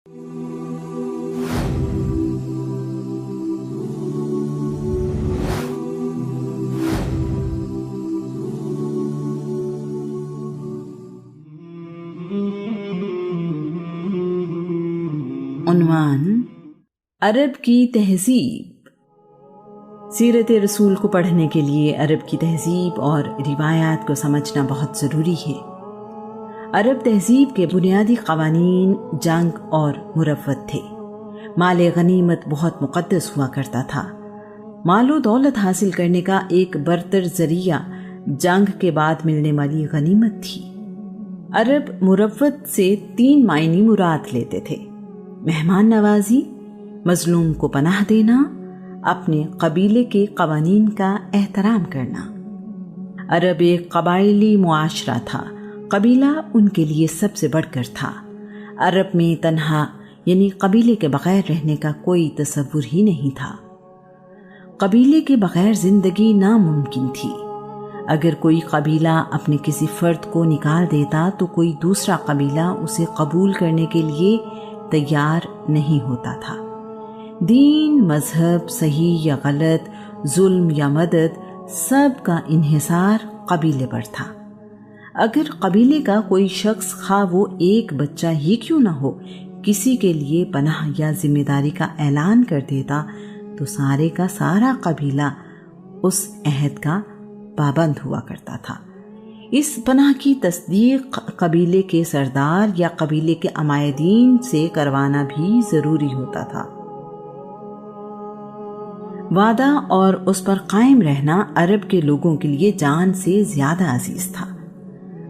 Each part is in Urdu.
عنوان: عرب کی تہذیب۔ سیرت رسول کو پڑھنے کے لیے عرب کی تہذیب اور روایات کو سمجھنا بہت ضروری ہے۔ عرب تہذیب کے بنیادی قوانین جنگ اور مروت تھے۔ مال غنیمت بہت مقدس ہوا کرتا تھا۔ مال و دولت حاصل کرنے کا ایک برتر ذریعہ جنگ کے بعد ملنے والی غنیمت تھی۔ عرب مروت سے 3 معنی مراد لیتے تھے: مہمان نوازی، مظلوم کو پناہ دینا، اپنے قبیلے کے قوانین کا احترام کرنا۔ عرب ایک قبائلی معاشرہ تھا۔ قبیلہ ان کے لیے سب سے بڑھ کر تھا۔ عرب میں تنہا یعنی قبیلے کے بغیر رہنے کا کوئی تصور ہی نہیں تھا۔ قبیلے کے بغیر زندگی ناممکن تھی۔ اگر کوئی قبیلہ اپنے کسی فرد کو نکال دیتا تو کوئی دوسرا قبیلہ اسے قبول کرنے کے لیے تیار نہیں ہوتا تھا۔ دین، مذہب، صحیح یا غلط، ظلم یا مدد، سب کا انحصار قبیلے پر تھا۔ اگر قبیلے کا کوئی شخص، خواہ وہ ایک بچہ ہی کیوں نہ ہو، کسی کے لیے پناہ یا ذمہ داری کا اعلان کر دیتا تو سارے کا سارا قبیلہ اس عہد کا پابند ہوا کرتا تھا۔ اس پناہ کی تصدیق قبیلے کے سردار یا قبیلے کے عمائدین سے کروانا بھی ضروری ہوتا تھا۔ وعدہ اور اس پر قائم رہنا عرب کے لوگوں کے لیے جان سے زیادہ عزیز تھا۔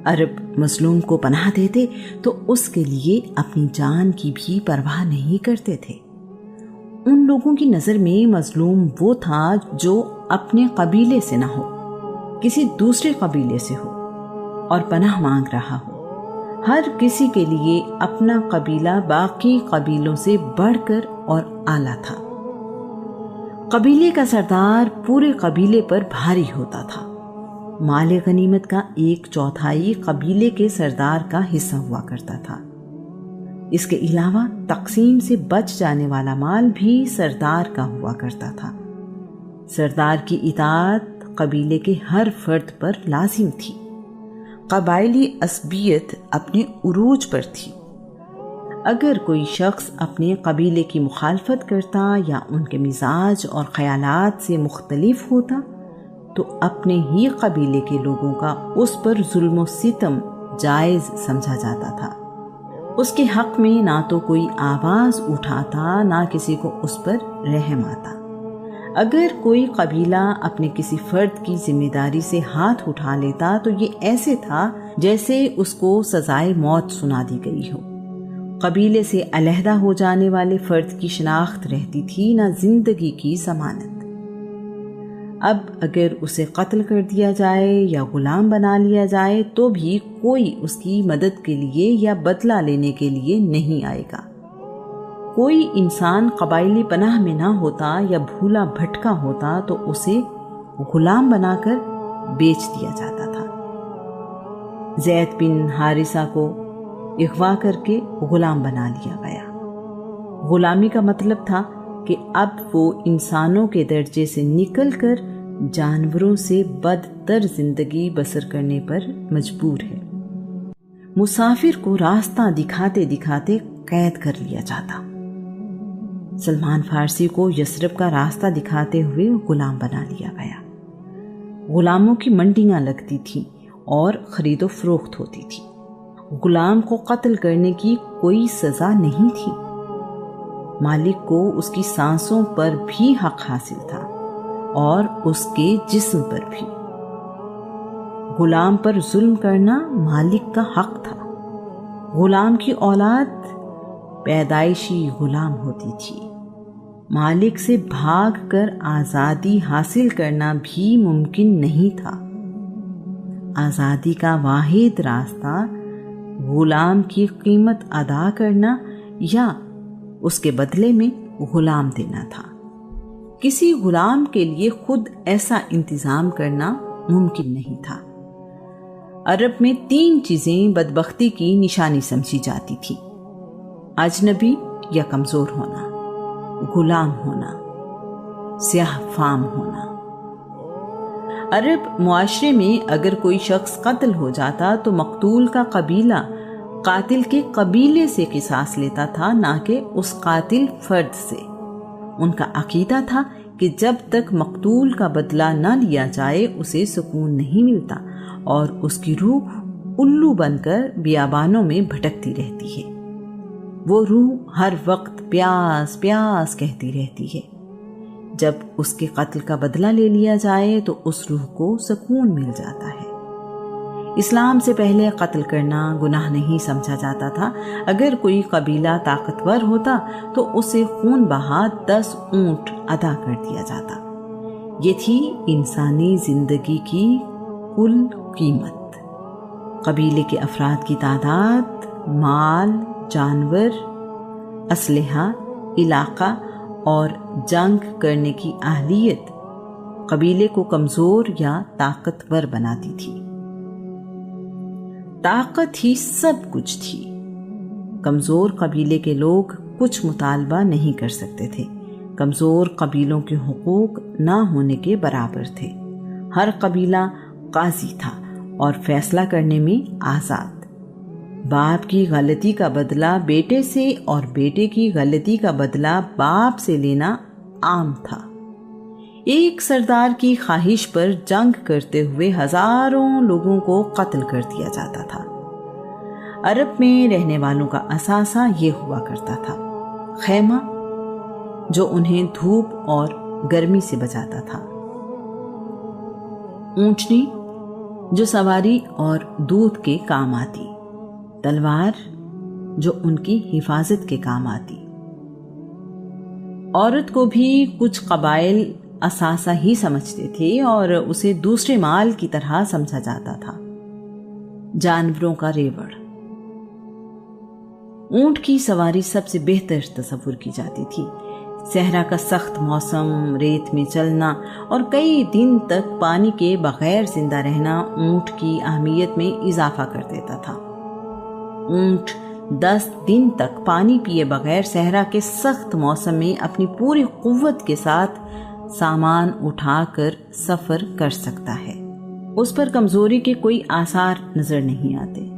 عرب مظلوم کو پناہ دیتے تو اس کے لیے اپنی جان کی بھی پرواہ نہیں کرتے تھے۔ ان لوگوں کی نظر میں مظلوم وہ تھا جو اپنے قبیلے سے نہ ہو، کسی دوسرے قبیلے سے ہو اور پناہ مانگ رہا ہو۔ ہر کسی کے لیے اپنا قبیلہ باقی قبیلوں سے بڑھ کر اور اعلیٰ تھا۔ قبیلے کا سردار پورے قبیلے پر بھاری ہوتا تھا۔ مال غنیمت کا 1/4 قبیلے کے سردار کا حصہ ہوا کرتا تھا۔ اس کے علاوہ تقسیم سے بچ جانے والا مال بھی سردار کا ہوا کرتا تھا۔ سردار کی اطاعت قبیلے کے ہر فرد پر لازم تھی۔ قبائلی عصبیت اپنے عروج پر تھی۔ اگر کوئی شخص اپنے قبیلے کی مخالفت کرتا یا ان کے مزاج اور خیالات سے مختلف ہوتا تو اپنے ہی قبیلے کے لوگوں کا اس پر ظلم و ستم جائز سمجھا جاتا تھا۔ اس کے حق میں نہ تو کوئی آواز اٹھاتا، نہ کسی کو اس پر رحم آتا۔ اگر کوئی قبیلہ اپنے کسی فرد کی ذمہ داری سے ہاتھ اٹھا لیتا تو یہ ایسے تھا جیسے اس کو سزائے موت سنا دی گئی ہو۔ قبیلے سے علیحدہ ہو جانے والے فرد کی شناخت رہتی تھی، نہ زندگی کی ضمانت۔ اب اگر اسے قتل کر دیا جائے یا غلام بنا لیا جائے تو بھی کوئی اس کی مدد کے لیے یا بدلہ لینے کے لیے نہیں آئے گا۔ کوئی انسان قبائلی پناہ میں نہ ہوتا یا بھولا بھٹکا ہوتا تو اسے غلام بنا کر بیچ دیا جاتا تھا۔ زید بن حارثہ کو اغوا کر کے غلام بنا لیا گیا۔ غلامی کا مطلب تھا کہ اب وہ انسانوں کے درجے سے نکل کر جانوروں سے بدتر زندگی بسر کرنے پر مجبور ہے۔ مسافر کو راستہ دکھاتے دکھاتے قید کر لیا جاتا۔ سلمان فارسی کو یثرب کا راستہ دکھاتے ہوئے غلام بنا لیا گیا۔ غلاموں کی منڈیاں لگتی تھیں اور خرید و فروخت ہوتی تھی۔ غلام کو قتل کرنے کی کوئی سزا نہیں تھی۔ مالک کو اس کی سانسوں پر بھی حق حاصل تھا اور اس کے جسم پر بھی۔ غلام پر ظلم کرنا مالک کا حق تھا۔ غلام کی اولاد پیدائشی غلام ہوتی تھی۔ مالک سے بھاگ کر آزادی حاصل کرنا بھی ممکن نہیں تھا۔ آزادی کا واحد راستہ غلام کی قیمت ادا کرنا یا اس کے بدلے میں غلام دینا تھا۔ کسی غلام کے لیے خود ایسا انتظام کرنا ممکن نہیں تھا۔ عرب میں 3 چیزیں بدبختی کی نشانی سمجھی جاتی تھی: اجنبی یا کمزور ہونا، غلام ہونا، سیاہ فام ہونا۔ عرب معاشرے میں اگر کوئی شخص قتل ہو جاتا تو مقتول کا قبیلہ قاتل کے قبیلے سے قصاص لیتا تھا، نہ کہ اس قاتل فرد سے۔ ان کا عقیدہ تھا کہ جب تک مقتول کا بدلہ نہ لیا جائے اسے سکون نہیں ملتا اور اس کی روح الو بن کر بیابانوں میں بھٹکتی رہتی ہے۔ وہ روح ہر وقت پیاس پیاس کہتی رہتی ہے۔ جب اس کے قتل کا بدلہ لے لیا جائے تو اس روح کو سکون مل جاتا ہے۔ اسلام سے پہلے قتل کرنا گناہ نہیں سمجھا جاتا تھا۔ اگر کوئی قبیلہ طاقتور ہوتا تو اسے خون بہا 10 اونٹ ادا کر دیا جاتا۔ یہ تھی انسانی زندگی کی کل قیمت۔ قبیلے کے افراد کی تعداد، مال، جانور، اسلحہ، علاقہ اور جنگ کرنے کی اہلیت قبیلے کو کمزور یا طاقتور بناتی تھی۔ طاقت ہی سب کچھ تھی۔ کمزور قبیلے کے لوگ کچھ مطالبہ نہیں کر سکتے تھے۔ کمزور قبیلوں کے حقوق نہ ہونے کے برابر تھے۔ ہر قبیلہ قاضی تھا اور فیصلہ کرنے میں آزاد۔ باپ کی غلطی کا بدلہ بیٹے سے اور بیٹے کی غلطی کا بدلہ باپ سے لینا عام تھا۔ ایک سردار کی خواہش پر جنگ کرتے ہوئے ہزاروں لوگوں کو قتل کر دیا جاتا تھا۔ عرب میں رہنے والوں کا اثاثہ یہ ہوا کرتا تھا: خیمہ، جو انہیں دھوپ اور گرمی سے بچاتا تھا، اونٹنی جو سواری اور دودھ کے کام آتی، تلوار جو ان کی حفاظت کے کام آتی۔ عورت کو بھی کچھ قبائل اثاثہ ہی سمجھتے تھے اور اسے دوسرے مال کی طرح سمجھا جاتا تھا۔ جانوروں کا ریوڑ، اونٹ کی سواری سب سے بہتر تصور کی جاتی تھی۔ صحرا کا سخت موسم، ریت میں چلنا اور کئی دن تک پانی کے بغیر زندہ رہنا اونٹ کی اہمیت میں اضافہ کر دیتا تھا۔ اونٹ 10 دن تک پانی پیے بغیر صحرا کے سخت موسم میں اپنی پوری قوت کے ساتھ سامان اٹھا کر سفر کر سکتا ہے۔ اس پر کمزوری کے کوئی آثار نظر نہیں آتے۔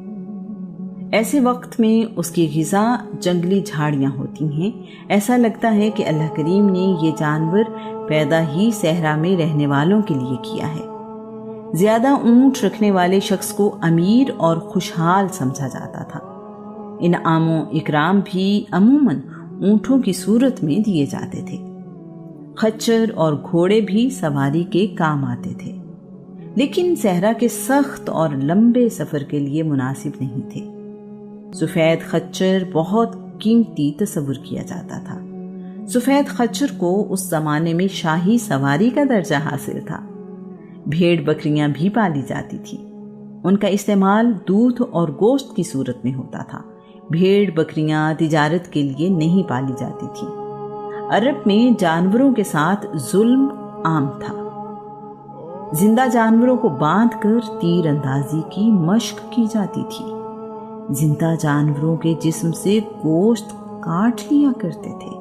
ایسے وقت میں اس کی غذا جنگلی جھاڑیاں ہوتی ہیں۔ ایسا لگتا ہے کہ اللہ کریم نے یہ جانور پیدا ہی صحرا میں رہنے والوں کے لیے کیا ہے۔ زیادہ اونٹ رکھنے والے شخص کو امیر اور خوشحال سمجھا جاتا تھا۔ انعام و اکرام بھی عموماً اونٹوں کی صورت میں دیے جاتے تھے۔ خچر اور گھوڑے بھی سواری کے کام آتے تھے، لیکن صحرا کے سخت اور لمبے سفر کے لیے مناسب نہیں تھے۔ سفید خچر بہت قیمتی تصور کیا جاتا تھا۔ سفید خچر کو اس زمانے میں شاہی سواری کا درجہ حاصل تھا۔ بھیڑ بکریاں بھی پالی جاتی تھی۔ ان کا استعمال دودھ اور گوشت کی صورت میں ہوتا تھا۔ بھیڑ بکریاں تجارت کے لیے نہیں پالی جاتی تھی۔ عرب میں جانوروں کے ساتھ ظلم عام تھا۔ زندہ جانوروں کو باندھ کر تیر اندازی کی مشق کی جاتی تھی۔ زندہ جانوروں کے جسم سے گوشت کاٹ لیا کرتے تھے۔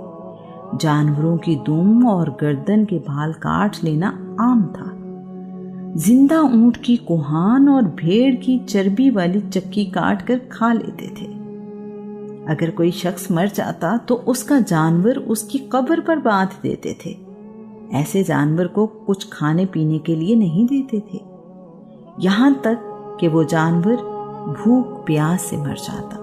جانوروں کی دم اور گردن کے بال کاٹ لینا عام تھا۔ زندہ اونٹ کی کوہان اور بھیڑ کی چربی والی چکی کاٹ کر کھا لیتے تھے۔ اگر کوئی شخص مر جاتا تو اس کا جانور اس کی قبر پر باندھ دیتے تھے۔ ایسے جانور کو کچھ کھانے پینے کے لیے نہیں دیتے تھے، یہاں تک کہ وہ جانور بھوک پیاس سے مر جاتا۔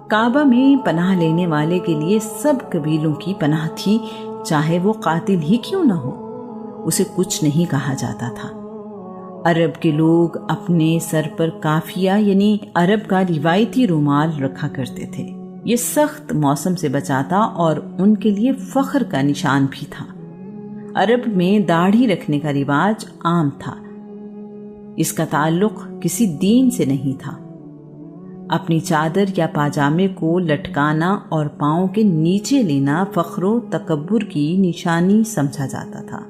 کعبہ میں پناہ لینے والے کے لیے سب قبیلوں کی پناہ تھی، چاہے وہ قاتل ہی کیوں نہ ہو۔ اسے کچھ نہیں کہا جاتا تھا۔ عرب کے لوگ اپنے سر پر کافیہ یعنی عرب کا روایتی رومال رکھا کرتے تھے۔ یہ سخت موسم سے بچاتا اور ان کے لیے فخر کا نشان بھی تھا۔ عرب میں داڑھی رکھنے کا رواج عام تھا۔ اس کا تعلق کسی دین سے نہیں تھا۔ اپنی چادر یا پاجامے کو لٹکانا اور پاؤں کے نیچے لینا فخر و تکبر کی نشانی سمجھا جاتا تھا۔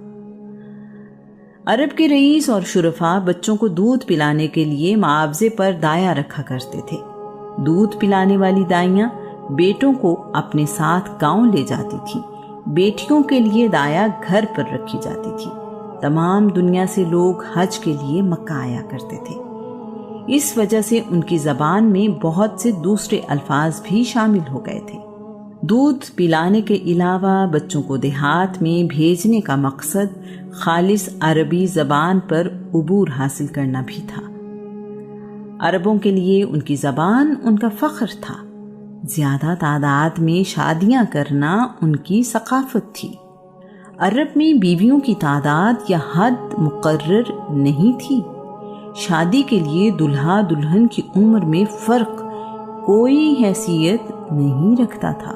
عرب کے رئیس اور شرفا بچوں کو دودھ پلانے کے لیے معاوضے پر دایا رکھا کرتے تھے۔ دودھ پلانے والی دائیاں بیٹوں کو اپنے ساتھ گاؤں لے جاتی تھی، بیٹیوں کے لیے دایا گھر پر رکھی جاتی تھی۔ تمام دنیا سے لوگ حج کے لیے مکہ آیا کرتے تھے۔ اس وجہ سے ان کی زبان میں بہت سے دوسرے الفاظ بھی شامل ہو گئے تھے۔ دودھ پلانے کے علاوہ بچوں کو دیہات میں بھیجنے کا مقصد خالص عربی زبان پر عبور حاصل کرنا بھی تھا۔ عربوں کے لیے ان کی زبان ان کا فخر تھا۔ زیادہ تعداد میں شادیاں کرنا ان کی ثقافت تھی۔ عرب میں بیویوں کی تعداد یا حد مقرر نہیں تھی۔ شادی کے لیے دلہا دلہن کی عمر میں فرق کوئی حیثیت نہیں رکھتا تھا۔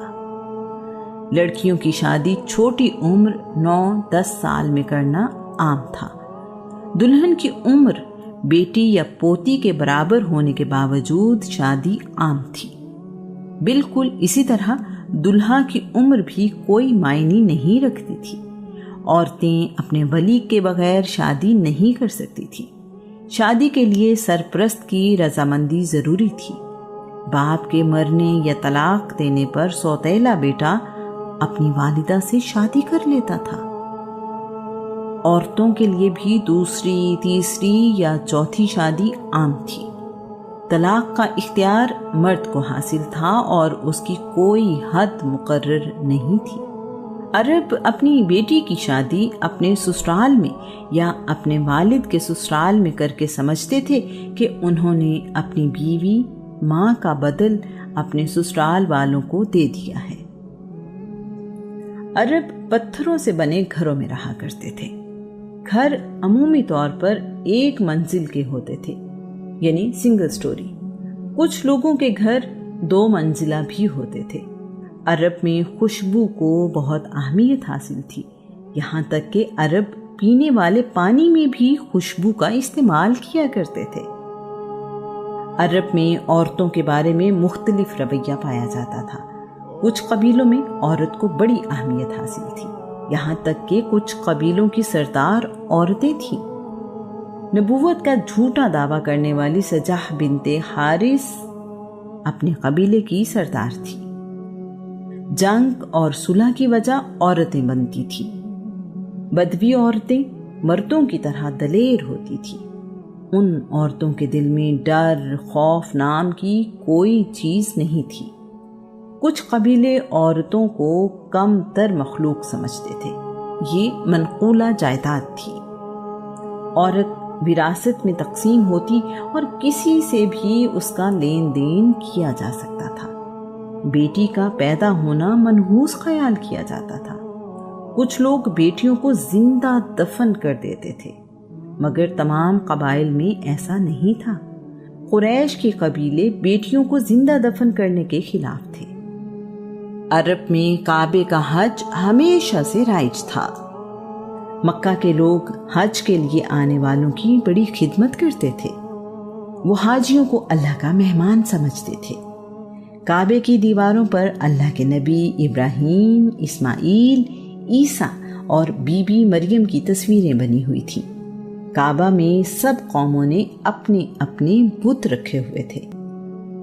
لڑکیوں کی شادی چھوٹی عمر 9-10 سال میں کرنا عام تھا۔ دلہن کی عمر بیٹی یا پوتی کے برابر ہونے کے باوجود شادی عام تھی۔ بالکل اسی طرح دلہا کی عمر بھی کوئی معنی نہیں رکھتی تھی۔ عورتیں اپنے ولی کے بغیر شادی نہیں کر سکتی تھی۔ شادی کے لیے سرپرست کی رضامندی ضروری تھی۔ باپ کے مرنے یا طلاق دینے پر سوتیلا بیٹا اپنی والدہ سے شادی کر لیتا تھا۔ عورتوں کے لیے بھی دوسری، تیسری یا چوتھی شادی عام تھی۔ طلاق کا اختیار مرد کو حاصل تھا اور اس کی کوئی حد مقرر نہیں تھی۔ عرب اپنی بیٹی کی شادی اپنے سسرال میں یا اپنے والد کے سسرال میں کر کے سمجھتے تھے کہ انہوں نے اپنی بیوی ماں کا بدل اپنے سسرال والوں کو دے دیا ہے۔ عرب پتھروں سے بنے گھروں میں رہا کرتے تھے۔ گھر عمومی طور پر ایک منزل کے ہوتے تھے، یعنی سنگل سٹوری۔ کچھ لوگوں کے گھر 2 منزلہ بھی ہوتے تھے۔ عرب میں خوشبو کو بہت اہمیت حاصل تھی، یہاں تک کہ عرب پینے والے پانی میں بھی خوشبو کا استعمال کیا کرتے تھے۔ عرب میں عورتوں کے بارے میں مختلف رویہ پایا جاتا تھا۔ کچھ قبیلوں میں عورت کو بڑی اہمیت حاصل تھی، یہاں تک کہ کچھ قبیلوں کی سردار عورتیں تھیں۔ نبوت کا جھوٹا دعویٰ کرنے والی سجاح بنت حارث اپنے قبیلے کی سردار تھی۔ جنگ اور صلح کی وجہ عورتیں بنتی تھیں۔ بدوی عورتیں مردوں کی طرح دلیر ہوتی تھیں۔ ان عورتوں کے دل میں ڈر، خوف نام کی کوئی چیز نہیں تھی۔ کچھ قبیلے عورتوں کو کم تر مخلوق سمجھتے تھے۔ یہ منقولہ جائیداد تھی۔ عورت وراثت میں تقسیم ہوتی اور کسی سے بھی اس کا لین دین کیا جا سکتا تھا۔ بیٹی کا پیدا ہونا منحوس خیال کیا جاتا تھا۔ کچھ لوگ بیٹیوں کو زندہ دفن کر دیتے تھے، مگر تمام قبائل میں ایسا نہیں تھا۔ قریش کے قبیلے بیٹیوں کو زندہ دفن کرنے کے خلاف تھے۔ عرب میں کعبے کا حج ہمیشہ سے رائج تھا۔ مکہ کے لوگ حج کے لیے آنے والوں کی بڑی خدمت کرتے تھے۔ وہ حاجیوں کو اللہ کا مہمان سمجھتے تھے۔ کعبے کی دیواروں پر اللہ کے نبی ابراہیم، اسماعیل، عیسیٰ اور بی بی مریم کی تصویریں بنی ہوئی تھیں۔ کعبہ میں سب قوموں نے اپنے اپنے بت رکھے ہوئے تھے۔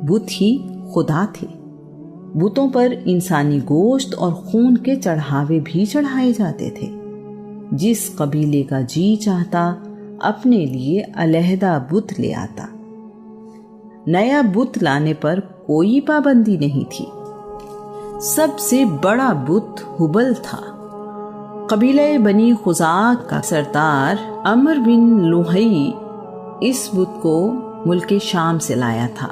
بت ہی خدا تھے۔ بتوں پر انسانی گوشت اور خون کے چڑھاوے بھی چڑھائے جاتے تھے۔ جس قبیلے کا جی چاہتا اپنے لیے علیحدہ بت لے آتا۔ نیا بت لانے پر کوئی پابندی نہیں تھی۔ سب سے بڑا بت ہبل تھا۔ قبیلہ بنی خزاع کا سردار عمر بن لوہی اس بت کو ملک شام سے لایا تھا۔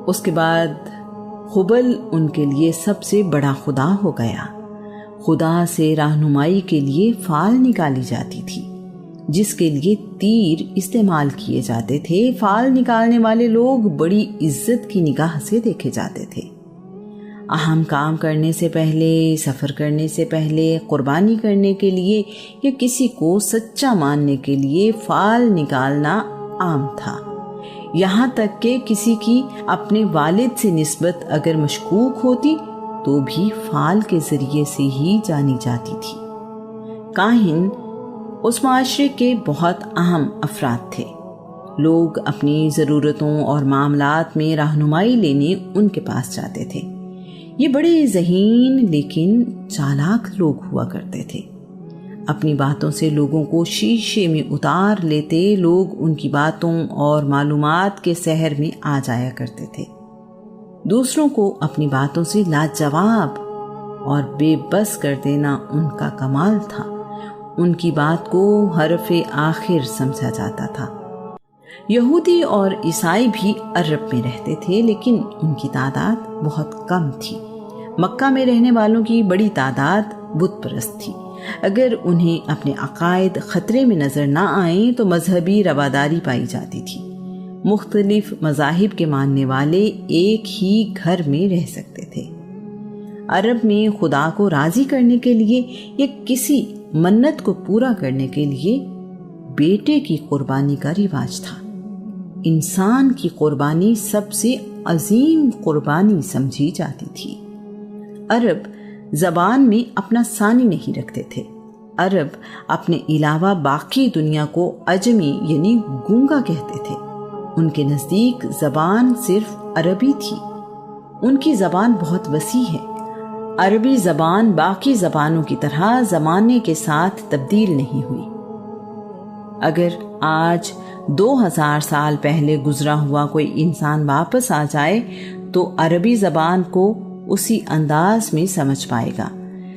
اس کے بعد ہبل ان کے لیے سب سے بڑا خدا ہو گیا۔ خدا سے رہنمائی کے لیے فال نکالی جاتی تھی، جس کے لیے تیر استعمال کیے جاتے تھے۔ فال نکالنے والے لوگ بڑی عزت کی نگاہ سے دیکھے جاتے تھے۔ اہم کام کرنے سے پہلے، سفر کرنے سے پہلے، قربانی کرنے کے لیے یا کسی کو سچا ماننے کے لیے فال نکالنا عام تھا۔ یہاں تک کہ کسی کی اپنے والد سے نسبت اگر مشکوک ہوتی تو بھی فال کے ذریعے سے ہی جانی جاتی تھی۔ کاہن اس معاشرے کے بہت اہم افراد تھے۔ لوگ اپنی ضرورتوں اور معاملات میں رہنمائی لینے ان کے پاس جاتے تھے۔ یہ بڑے ذہین لیکن چالاک لوگ ہوا کرتے تھے۔ اپنی باتوں سے لوگوں کو شیشے میں اتار لیتے، لوگ ان کی باتوں اور معلومات کے سحر میں آ جایا کرتے تھے۔ دوسروں کو اپنی باتوں سے لاجواب اور بے بس کر دینا ان کا کمال تھا۔ ان کی بات کو حرف آخر سمجھا جاتا تھا۔ یہودی اور عیسائی بھی عرب میں رہتے تھے، لیکن ان کی تعداد بہت کم تھی۔ مکہ میں رہنے والوں کی بڑی تعداد بت پرست تھی۔ اگر انہیں اپنے عقائد خطرے میں نظر نہ آئیں تو مذہبی رواداری پائی جاتی تھی۔ مختلف مذاہب کے ماننے والے ایک ہی گھر میں رہ سکتے تھے۔ عرب میں خدا کو راضی کرنے کے لیے یا کسی منت کو پورا کرنے کے لیے بیٹے کی قربانی کا رواج تھا۔ انسان کی قربانی سب سے عظیم قربانی سمجھی جاتی تھی۔ عرب زبان میں اپنا ثانی نہیں رکھتے تھے۔ عرب اپنے علاوہ باقی دنیا کو عجمی یعنی گونگا کہتے تھے۔ ان کے نزدیک زبان صرف عربی تھی۔ ان کی زبان بہت وسیع ہے۔ عربی زبان باقی زبانوں کی طرح زمانے کے ساتھ تبدیل نہیں ہوئی۔ اگر آج 2000 سال پہلے گزرا ہوا کوئی انسان واپس آ جائے تو عربی زبان کو اسی انداز میں سمجھ پائے گا۔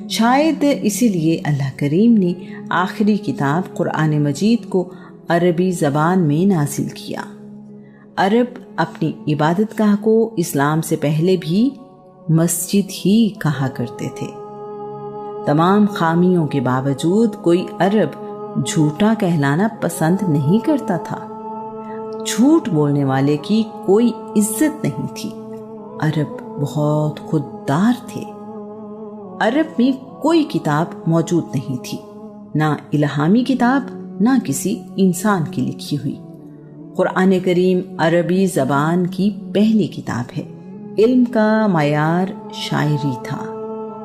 شاید اسی لیے اللہ کریم نے آخری کتاب قرآن مجید کو عربی زبان میں نازل کیا۔ عرب اپنی عبادت گاہ کو اسلام سے پہلے بھی مسجد ہی کہا کرتے تھے۔ تمام خامیوں کے باوجود کوئی عرب جھوٹا کہلانا پسند نہیں کرتا تھا۔ جھوٹ بولنے والے کی کوئی عزت نہیں تھی۔ عرب بہت خوددار تھے۔ عرب میں کوئی کتاب موجود نہیں تھی، نہ الہامی کتاب نہ کسی انسان کی لکھی ہوئی۔ قرآن کریم عربی زبان کی پہلی کتاب ہے۔ علم کا معیار شاعری تھا۔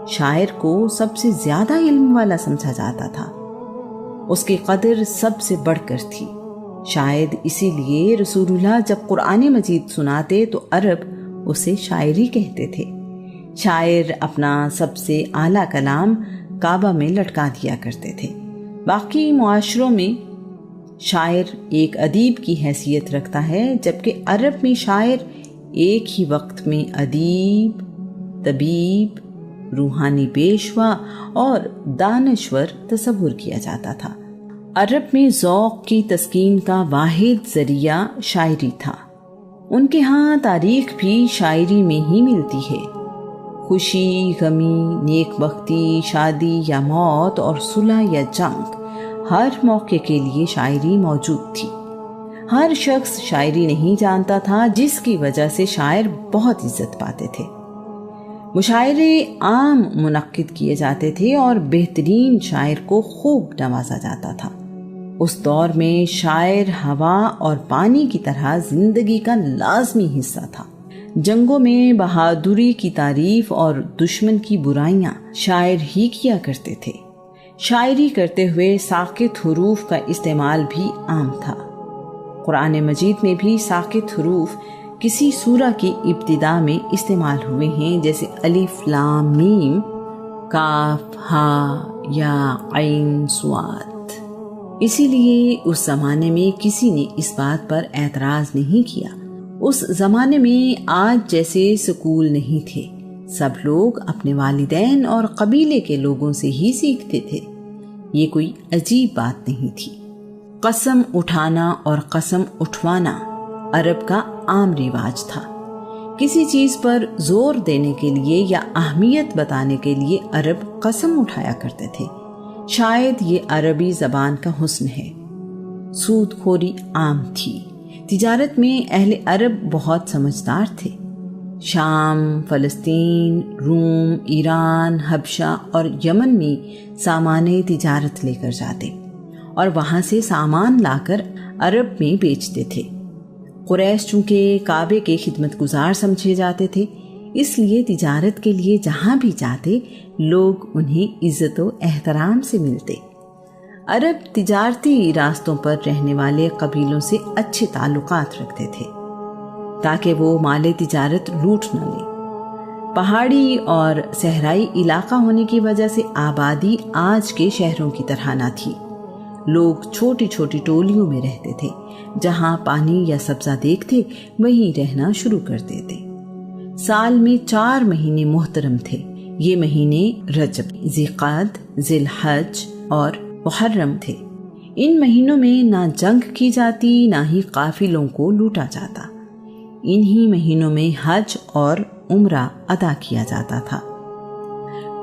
شاعر کو سب سے زیادہ علم والا سمجھا جاتا تھا۔ اس کی قدر سب سے بڑھ کر تھی۔ شاید اسی لیے رسول اللہ جب قرآن مجید سناتے تو عرب اسے شاعری کہتے تھے۔ شاعر اپنا سب سے اعلیٰ کلام کعبہ میں لٹکا دیا کرتے تھے۔ باقی معاشروں میں شاعر ایک ادیب کی حیثیت رکھتا ہے، جبکہ عرب میں شاعر ایک ہی وقت میں ادیب، طبیب، روحانی پیشوا اور دانشور تصور کیا جاتا تھا۔ عرب میں ذوق کی تسکین کا واحد ذریعہ شاعری تھا۔ ان کے ہاں تاریخ بھی شاعری میں ہی ملتی ہے۔ خوشی، غمی، نیک بختی، شادی یا موت اور صلح یا جنگ، ہر موقع کے لیے شاعری موجود تھی۔ ہر شخص شاعری نہیں جانتا تھا، جس کی وجہ سے شاعر بہت عزت پاتے تھے۔ مشاعرے عام منعقد کیے جاتے تھے اور بہترین شاعر کو خوب نوازا جاتا تھا۔ اس دور میں شاعر ہوا اور پانی کی طرح زندگی کا لازمی حصہ تھا۔ جنگوں میں بہادری کی تعریف اور دشمن کی برائیاں شاعر ہی کیا کرتے تھے۔ شاعری کرتے ہوئے ساکت حروف کا استعمال بھی عام تھا۔ قرآن مجید میں بھی ساکت حروف کسی سورہ کی ابتدا میں استعمال ہوئے ہیں، جیسے الف لام میم، کاف ہا یا عین صاد۔ اسی لیے اس زمانے میں کسی نے اس بات پر اعتراض نہیں کیا۔ اس زمانے میں آج جیسے سکول نہیں تھے۔ سب لوگ اپنے والدین اور قبیلے کے لوگوں سے ہی سیکھتے تھے۔ یہ کوئی عجیب بات نہیں تھی۔ قسم اٹھانا اور قسم اٹھوانا عرب کا عام رواج تھا۔ کسی چیز پر زور دینے کے لیے یا اہمیت بتانے کے لیے عرب قسم اٹھایا کرتے تھے۔ شاید یہ عربی زبان کا حسن ہے۔ سود خوری عام تھی۔ تجارت میں اہل عرب بہت سمجھدار تھے۔ شام، فلسطین، روم، ایران، حبشہ اور یمن میں سامان تجارت لے کر جاتے اور وہاں سے سامان لا کر عرب میں بیچتے تھے۔ قریش چونکہ کعبے کے خدمت گزار سمجھے جاتے تھے، اس لیے تجارت کے لیے جہاں بھی جاتے لوگ انہیں عزت و احترام سے ملتے۔ عرب تجارتی راستوں پر رہنے والے قبیلوں سے اچھے تعلقات رکھتے تھے تاکہ وہ مال تجارت لوٹ نہ لیں۔ پہاڑی اور صحرائی علاقہ ہونے کی وجہ سے آبادی آج کے شہروں کی طرح نہ تھی۔ لوگ چھوٹی چھوٹی ٹولیوں میں رہتے تھے، جہاں پانی یا سبزہ دیکھتے وہیں رہنا شروع کرتے تھے۔ سال میں 4 مہینے محترم تھے۔ یہ مہینے رجب، ذیقعد، ذی الحج اور محرم تھے۔ ان مہینوں میں نہ جنگ کی جاتی نہ ہی قافلوں کو لوٹا جاتا۔ انہی مہینوں میں حج اور عمرہ ادا کیا جاتا تھا۔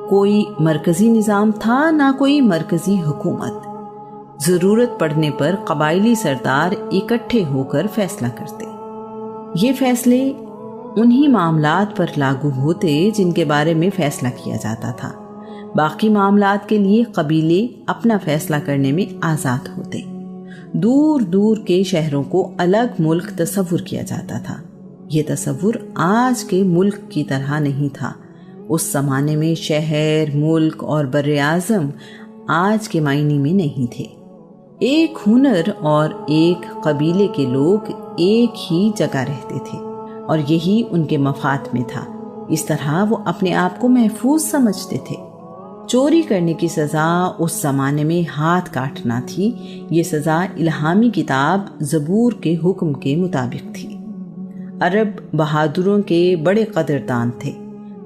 کوئی مرکزی نظام تھا نہ کوئی مرکزی حکومت۔ ضرورت پڑنے پر قبائلی سردار اکٹھے ہو کر فیصلہ کرتے۔ یہ فیصلے انہی معاملات پر لاگو ہوتے جن کے بارے میں فیصلہ کیا جاتا تھا۔ باقی معاملات کے لیے قبیلے اپنا فیصلہ کرنے میں آزاد ہوتے۔ دور دور کے شہروں کو الگ ملک تصور کیا جاتا تھا۔ یہ تصور آج کے ملک کی طرح نہیں تھا۔ اس زمانے میں شہر، ملک اور بر اعظم آج کے معنی میں نہیں تھے۔ ایک ہنر اور ایک قبیلے کے لوگ ایک ہی جگہ رہتے تھے اور یہی ان کے مفاد میں تھا۔ اس طرح وہ اپنے آپ کو محفوظ سمجھتے تھے۔ چوری کرنے کی سزا اس زمانے میں ہاتھ کاٹنا تھی۔ یہ سزا الہامی کتاب زبور کے حکم کے مطابق تھی۔ عرب بہادروں کے بڑے قدردان تھے۔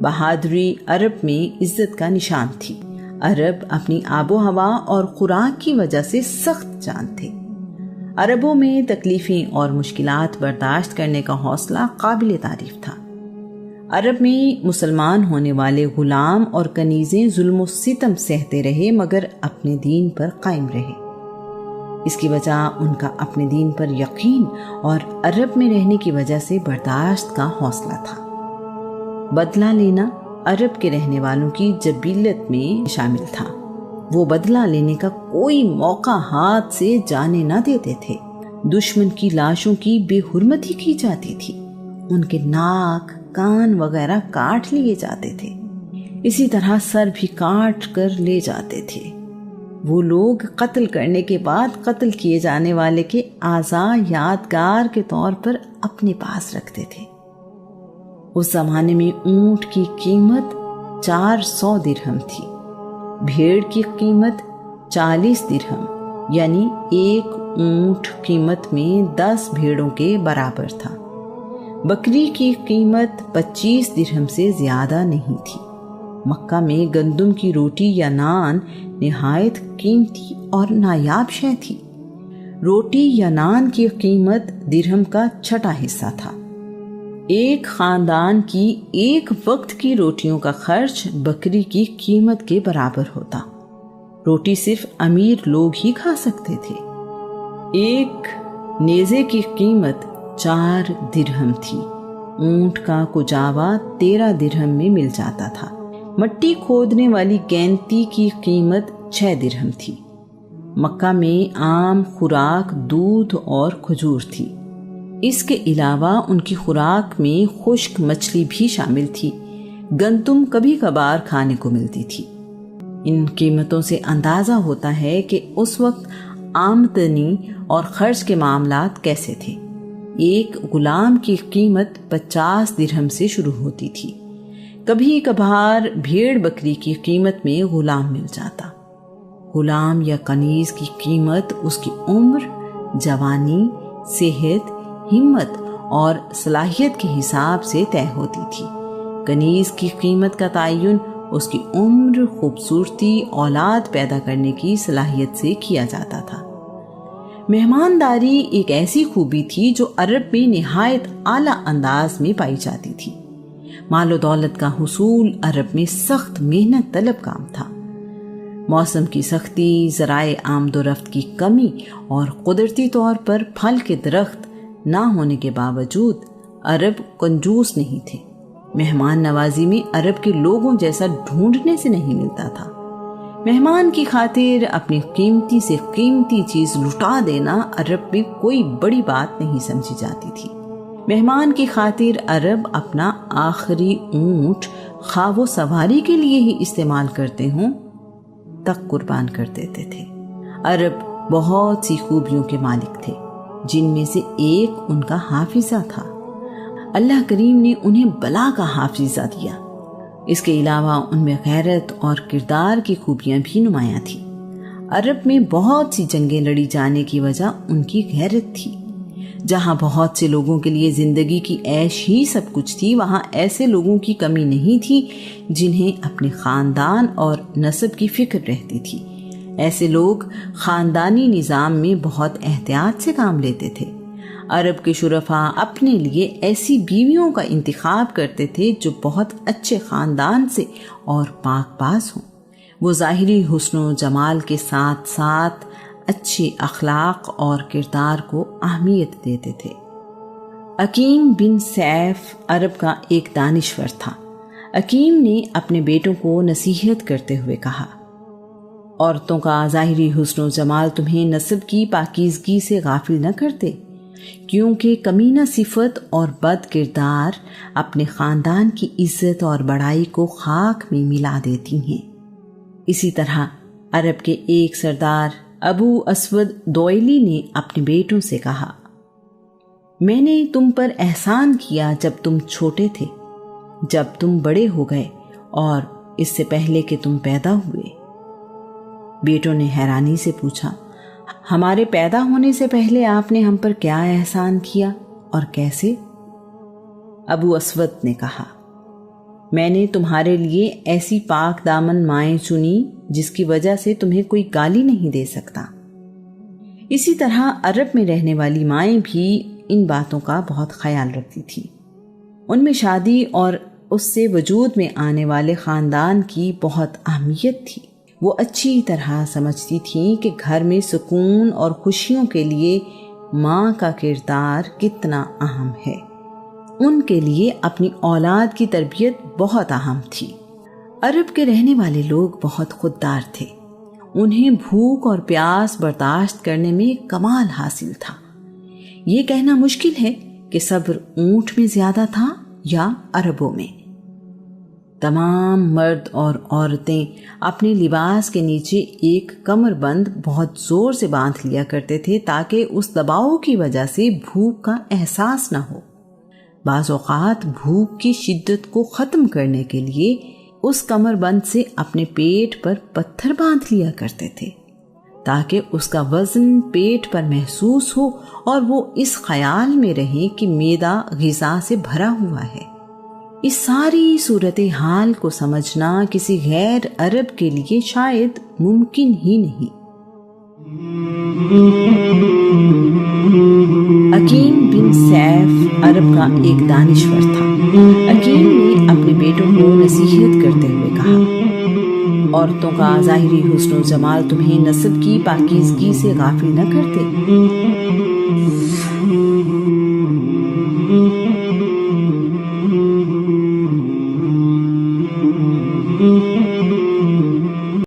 بہادری عرب میں عزت کا نشان تھی۔ عرب اپنی آب و ہوا اور خوراک کی وجہ سے سخت جان تھے۔ عربوں میں تکلیفیں اور مشکلات برداشت کرنے کا حوصلہ قابل تعریف تھا۔ عرب میں مسلمان ہونے والے غلام اور کنیزیں ظلم و ستم سہتے رہے مگر اپنے دین پر قائم رہے۔ اس کی وجہ ان کا اپنے دین پر یقین اور عرب میں رہنے کی وجہ سے برداشت کا حوصلہ تھا۔ بدلہ لینا عرب کے رہنے والوں کی جبلت میں شامل تھا۔ وہ بدلہ لینے کا کوئی موقع ہاتھ سے جانے نہ دیتے تھے۔ دشمن کی لاشوں کی بے حرمتی کی جاتی تھی۔ ان کے ناک، کان وغیرہ کاٹ لیے جاتے تھے۔ اسی طرح سر بھی کاٹ کر لے جاتے تھے۔ وہ لوگ قتل کرنے کے بعد قتل کیے جانے والے کے اعضاء یادگار کے طور پر اپنے پاس رکھتے تھے۔ اس زمانے میں اونٹ کی قیمت 400 درہم تھی۔ بھیڑ کی قیمت 40 درہم، یعنی ایک اونٹ قیمت میں 10 بھیڑوں کے برابر تھا۔ بکری کی قیمت 25 درہم سے زیادہ نہیں تھی۔ مکہ میں گندم کی روٹی یا نان نہایت قیمتی اور نایاب شے تھی۔ روٹی یا نان کی قیمت درہم کا 6واں حصہ تھا۔ ایک خاندان کی ایک وقت کی روٹیوں کا خرچ بکری کی قیمت کے برابر ہوتا۔ روٹی صرف امیر لوگ ہی کھا سکتے تھے۔ ایک نیزے کی قیمت 4 درہم تھی۔ اونٹ کا کجاوا 13 درہم میں مل جاتا تھا۔ مٹی کھودنے والی گینتی کی قیمت 6 درہم تھی۔ مکہ میں عام خوراک دودھ اور کھجور تھی۔ اس کے علاوہ ان کی خوراک میں خشک مچھلی بھی شامل تھی۔ گندم کبھی کبھار کھانے کو ملتی تھی۔ ان قیمتوں سے اندازہ ہوتا ہے کہ اس وقت آمدنی اور خرچ کے معاملات کیسے تھے۔ ایک غلام کی قیمت 50 درہم سے شروع ہوتی تھی۔ کبھی کبھار بھیڑ بکری کی قیمت میں غلام مل جاتا۔ غلام یا کنیز کی قیمت اس کی عمر، جوانی، صحت، ہمت اور صلاحیت کے حساب سے طے ہوتی تھی۔ کنیز کی قیمت کا تعین اس کی عمر، خوبصورتی، اولاد پیدا کرنے کی صلاحیت سے کیا جاتا تھا۔ مہمانداری ایک ایسی خوبی تھی جو عرب میں نہایت اعلیٰ انداز میں پائی جاتی تھی۔ مال و دولت کا حصول عرب میں سخت محنت طلب کام تھا۔ موسم کی سختی، ذرائع آمد و رفت کی کمی اور قدرتی طور پر پھل کے درخت نہ ہونے کے باوجود عرب کنجوس نہیں تھے۔ مہمان نوازی میں عرب کے لوگوں جیسا ڈھونڈنے سے نہیں ملتا تھا۔ مہمان کی خاطر اپنی قیمتی سے قیمتی چیز لٹا دینا عرب میں کوئی بڑی بات نہیں سمجھی جاتی تھی۔ مہمان کی خاطر عرب اپنا آخری اونٹ خواہ وہ سواری کے لیے ہی استعمال کرتے ہوں تک قربان کر دیتے تھے۔ عرب بہت سی خوبیوں کے مالک تھے، جن میں سے ایک ان کا حافظہ تھا۔ اللہ کریم نے انہیں بلا کا حافظہ دیا۔ اس کے علاوہ ان میں غیرت اور کردار کی خوبیاں بھی نمایاں تھیں۔ عرب میں بہت سی جنگیں لڑی جانے کی وجہ ان کی غیرت تھی۔ جہاں بہت سے لوگوں کے لیے زندگی کی عیش ہی سب کچھ تھی، وہاں ایسے لوگوں کی کمی نہیں تھی جنہیں اپنے خاندان اور نسب کی فکر رہتی تھی۔ ایسے لوگ خاندانی نظام میں بہت احتیاط سے کام لیتے تھے۔ عرب کے شرفاء اپنے لیے ایسی بیویوں کا انتخاب کرتے تھے جو بہت اچھے خاندان سے اور پاک باز ہوں۔ وہ ظاہری حسن و جمال کے ساتھ ساتھ اچھے اخلاق اور کردار کو اہمیت دیتے تھے۔ عقیم بن سیف عرب کا ایک دانشور تھا۔ عقیم نے اپنے بیٹوں کو نصیحت کرتے ہوئے کہا، عورتوں کا ظاہری حسن و جمال تمہیں نسب کی پاکیزگی سے غافل نہ کرتے، کیونکہ کمینہ صفت اور بد کردار اپنے خاندان کی عزت اور بڑائی کو خاک میں ملا دیتی ہیں۔ اسی طرح عرب کے ایک سردار ابو اسود دوئلی نے اپنے بیٹوں سے کہا، میں نے تم پر احسان کیا جب تم چھوٹے تھے، جب تم بڑے ہو گئے اور اس سے پہلے کہ تم پیدا ہوئے۔ بیٹوں نے حیرانی سے پوچھا، ہمارے پیدا ہونے سے پہلے آپ نے ہم پر کیا احسان کیا اور کیسے؟ ابو اسود نے کہا، میں نے تمہارے لیے ایسی پاک دامن مائیں چنی جس کی وجہ سے تمہیں کوئی گالی نہیں دے سکتا۔ اسی طرح عرب میں رہنے والی مائیں بھی ان باتوں کا بہت خیال رکھتی تھی۔ ان میں شادی اور اس سے وجود میں آنے والے خاندان کی بہت اہمیت تھی۔ وہ اچھی طرح سمجھتی تھیں کہ گھر میں سکون اور خوشیوں کے لیے ماں کا کردار کتنا اہم ہے۔ ان کے لیے اپنی اولاد کی تربیت بہت اہم تھی۔ عرب کے رہنے والے لوگ بہت خوددار تھے۔ انہیں بھوک اور پیاس برداشت کرنے میں کمال حاصل تھا۔ یہ کہنا مشکل ہے کہ صبر اونٹ میں زیادہ تھا یا عربوں میں۔ تمام مرد اور عورتیں اپنے لباس کے نیچے ایک کمر بند بہت زور سے باندھ لیا کرتے تھے تاکہ اس دباؤ کی وجہ سے بھوک کا احساس نہ ہو۔ بعض اوقات بھوک کی شدت کو ختم کرنے کے لیے اس کمر بند سے اپنے پیٹ پر پتھر باندھ لیا کرتے تھے تاکہ اس کا وزن پیٹ پر محسوس ہو اور وہ اس خیال میں رہے کہ معدہ غذا سے بھرا ہوا ہے۔ اس ساری صورتحال کو سمجھنا کسی غیر عرب کے لیے شاید ممکن ہی نہیں۔ عقیم بن سیف عرب کا ایک دانشور تھا۔ عقیم نے اپنے بیٹوں کو نصیحت کرتے ہوئے کہا، عورتوں کا ظاہری حسن و جمال تمہیں نسب کی پاکیزگی سے غافل نہ کرتے،